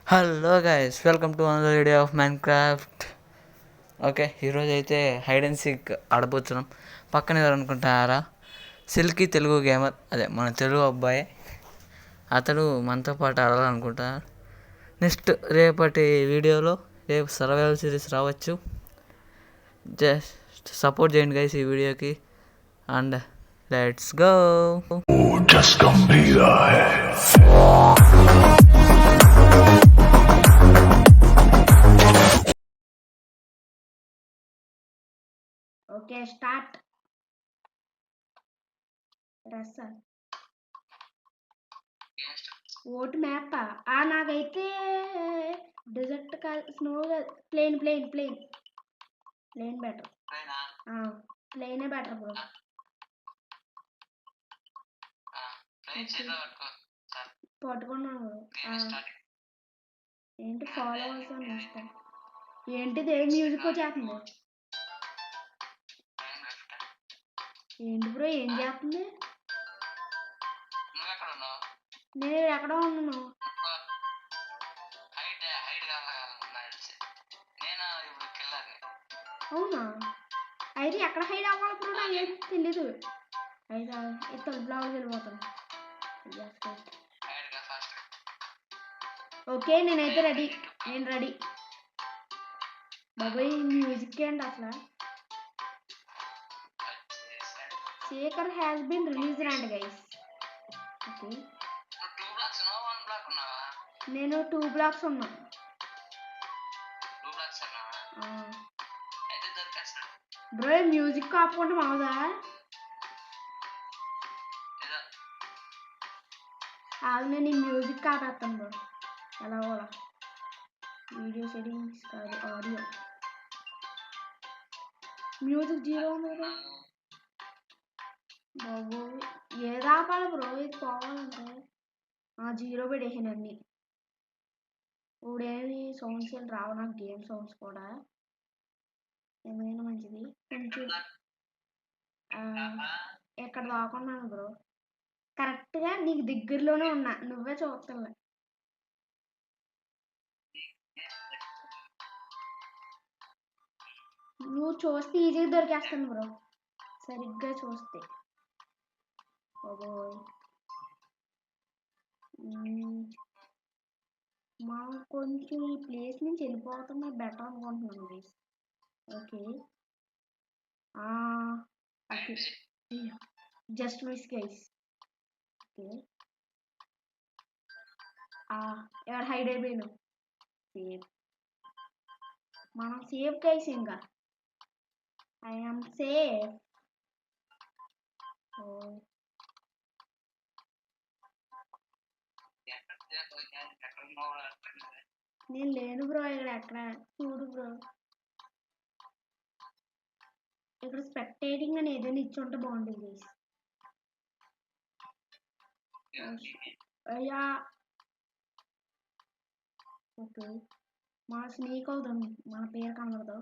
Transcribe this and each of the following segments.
Hello guys, welcome to another video of Minecraft. Okay, ఈరోజు అయితే hide and seek ఆడబోతున్నాం. పక్కన ఎవరు అనుకుంటారా? సిల్కీ తెలుగు గేమర్, అదే మన తెలుగు అబ్బాయి. అతడు మనతో పాటు ఆడాలనుకుంటున్నాడు. నెక్స్ట్ రేపటి వీడియోలో రేపు సర్వైవల్ సిరీస్ రావచ్చు. జస్ట్ సపోర్ట్ చేయండి గైస్ ఈ వీడియోకి. And let's go. Just complete okay start. రస ఓటు మ్యాప్ నాకైతే desert snow plain plain plain plain better. ప్లేనే బెటర్ బ్రో. పట్టుకున్నాను. ఏంటి ఫాలో అవుతాను ఇష్టం. ఏంటిది ఏ మ్యూజిక్ వచ్చేస్తుంది? ఏంటి బ్రో ఏం చేస్తుంది? నేను ఎక్కడ ఉన్నాను? అవునా? అయితే ఎక్కడ హైడ్ అవ్వాలి బ్రో? నాకు ఏం తెలీదు. అయితే ఇతర బ్లాగ్ వెళ్ళిపోతాను. ఓకే నేనైతే రెడీ. నేను రెడీ. బాబాయ్ మ్యూజిక్ ఏంటి అసలు? Shaker has been released and guys. Okay నేను 2 బ్లాక్స్ ఉన్నా. బ్రో మ్యూజిక్ ఆపుకుంటే మావుదా? నేను ఈ మ్యూజిక్ ఆపేస్తాను బ్రో. ఎలా కూడా వీడియో సెట్టింగ్స్ కాదు, ఆడియో. మ్యూజిక్ 0 ఉంది కదా బాబు. ఏది ఆపాలి బ్రో ఇది పోవాలంటే? 0 పెట్టేసాను అన్ని. ఇప్పుడేమి సౌండ్స్ ఏం రావు నాకు, గేమ్ సౌండ్స్ కూడా. ఏమైనా మంచిది కొంచెం. ఎక్కడ దాకున్నాను బ్రో? కరెక్ట్గా నీకు దగ్గరలోనే ఉన్నా, నువ్వే చూస్తావు. నువ్వు చూస్తే ఈజీగా దొరికేస్తాను బ్రో, సరిగ్గా చూస్తే. ఓబోయ్ మనం కొంచెం ఈ ప్లేస్ నుంచి వెళ్ళిపోవటమే బెటర్ అనుకుంటున్నాను guys. Okay just miss guys. Okay ఎవరు హైడ్ అయిపోయాను? సేఫ్. మనం సేఫ్ గైస్. ఇంకా ఐ ఆమ్ సేఫ్. నేను లేను బ్రో ఇక్కడ. ఎక్కడ చూడు బ్రో, ఇక్కడ స్పెక్టేటింగ్ అని ఏదైనా ఇచ్చి ఉంటే బాగుంటుంది గైస్. అయ్యా ఓకే మన స్నేక్ అవుదాం, మన పేరు కనబడదు.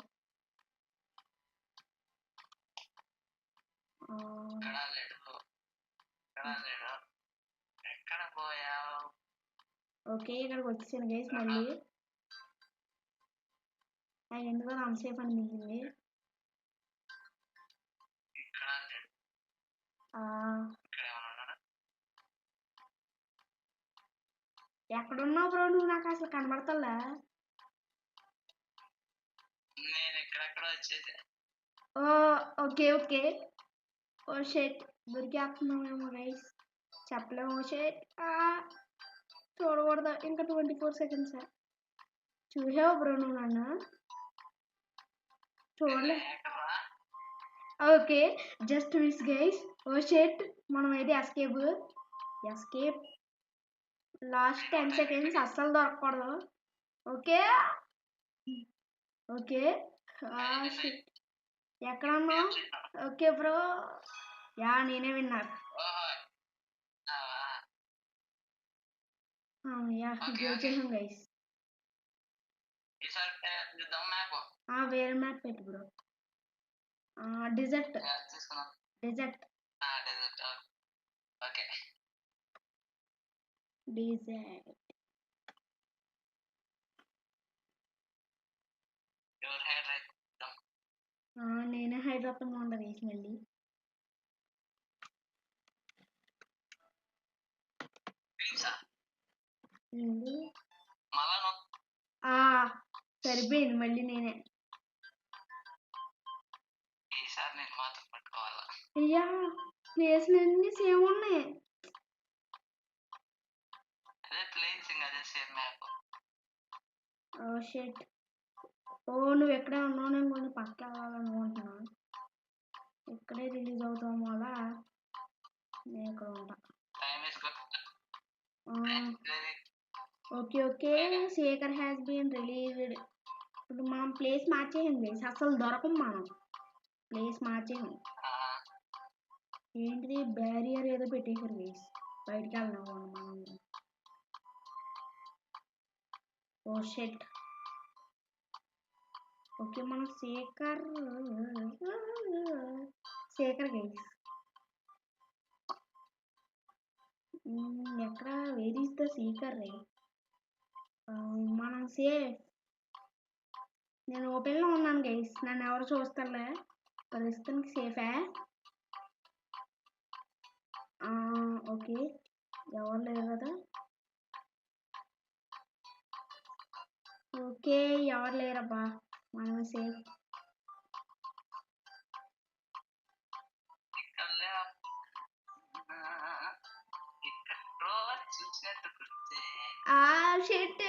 ఓకే ఇక్కడికి వచ్చేసాను గైస్. మళ్ళీ ఎందుకు అన్సేఫ్ అనిపించింది. ఎక్కడున్నావు బ్రో నువ్వు? నాకు అసలు కనబడతలే. Okay okay. ఓ షెట్ దొరికేస్తున్నామేమో గైస్, చెప్పలేము. ఓ షెట్ చూడకూడదు ఇంకా. 24 సెకండ్స్. చూసావు బ్రో నువ్వు నన్ను? చూడలే. Okay just miss guys. Oh shit మనం అయితే ఎస్కేప్. లాస్ట్ 10 సెకండ్స్ అస్సలు దొరకకూడదు. ఓకే ఓకే ఎక్కడ ఉన్నావు? ఓకే బ్రో నేనే విన్నారు. గెలిచేసాం గైస్. వేరే మ్యాప్ పెట్టు బ్రో. డెజర్ట్. డెజర్ట్ నేనే హైదరాబాద్ ఉండ వేసి మళ్ళీ ఏంది? సరిపోయింది మళ్ళీ నేనే అయ్యా ప్లేస్లు అన్ని సేమ్ ఉన్నాయి. షెట్ నువ్వు ఎక్కడే ఉన్నావు, నేను కొంచెం పక్క వెళ్ళాలనుకుంటున్నా. ఇక్కడే రిలీజ్ అవుతాం వల్ల నేను ఇక్కడ ఉంటా. Okay Shekhar has been released. ఇప్పుడు మనం ప్లేస్ మార్చేయండి, అసలు దొరకం. మనం ప్లేస్ మార్చేయండి. ఏంటిది బ్యారియర్ ఏదో పెట్టేశారు గైస్, బయటికి వెళ్దాం మనం. షెట్ ఓకే మనం శేఖర్ గైస్ ఎక్కడ వేర్ ఇస్ ద శేఖర్ రే. మనం సేఫ్. నేను ఓపెన్లో ఉన్నాను గైస్, నన్ను ఎవరు చూస్తారులే, ప్రస్తుతానికి సేఫే. ఓకే ఎవరు లేరు కదా. ఓకే ఎవరు లేరబ్బా, మనం సేఫ్. షెట్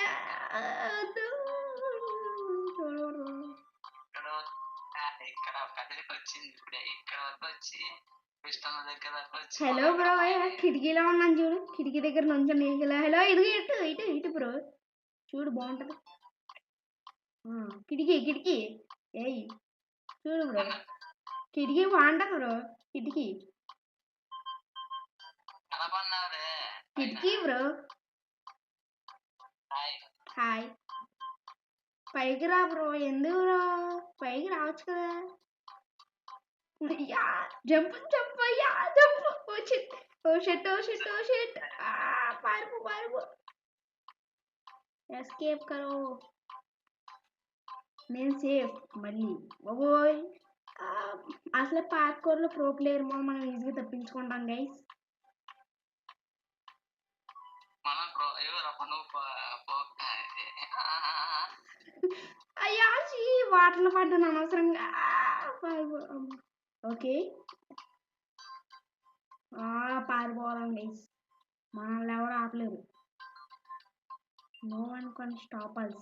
హలో బ్రో, కిటికీలో ఉన్నాను చూడు, కిటికీ దగ్గర నుంచి హలో ఇదిగో ఇటు ఇటు ఇటు బ్రో చూడు బాగుంటది. కిటికీ ఏయ్ చూడు బ్రో, కిటికీ బాగుంటది బ్రో. కిటికీ బ్రో. హాయ్ పైకి రా బ్రో. ఎందుకు బ్రో పైకి రావచ్చు కదా. జంప్ అయ్యా జంప్. ఓ షెట్ పారిపో ఎస్కేప్ కరో. నేను సేఫ్ మళ్ళీ. ఓయ్ అసలే పార్కోర్లో ప్రో ప్లేయర్ మనం ఈజీగా తప్పించుకుంటాం గైస్. అయ్యా వాటర్లో పడ్డాను అనవసరంగా. ఓకే పారిపోవాలని గైస్, మనల్ని ఎవరు ఆపలేరు. No one can stop us.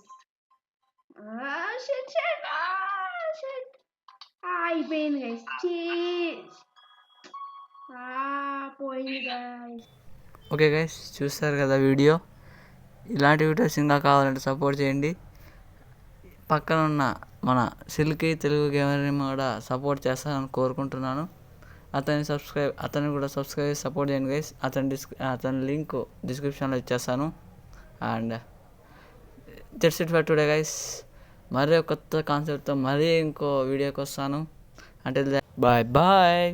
అయిపోయింది గైస్, పోయింది గైస్. ఓకే గైస్ చూస్తారు కదా వీడియో. ఇలాంటి వీడియోస్ ఇంకా కావాలంటే సపోర్ట్ చేయండి. పక్కన ఉన్న మన సిల్కీ తెలుగు గేమర్ని కూడా సపోర్ట్ చేస్తానని కోరుకుంటున్నాను. అతన్ని కూడా సబ్స్క్రైబ్ సపోర్ట్ చేయండి గైస్. అతని లింక్ డిస్క్రిప్షన్లో ఇచ్చేస్తాను. And that's it for today guys. మరీ కొత్త కాన్సెప్ట్తో మరీ ఇంకో వీడియోకి వస్తాను. అంటే బాయ్.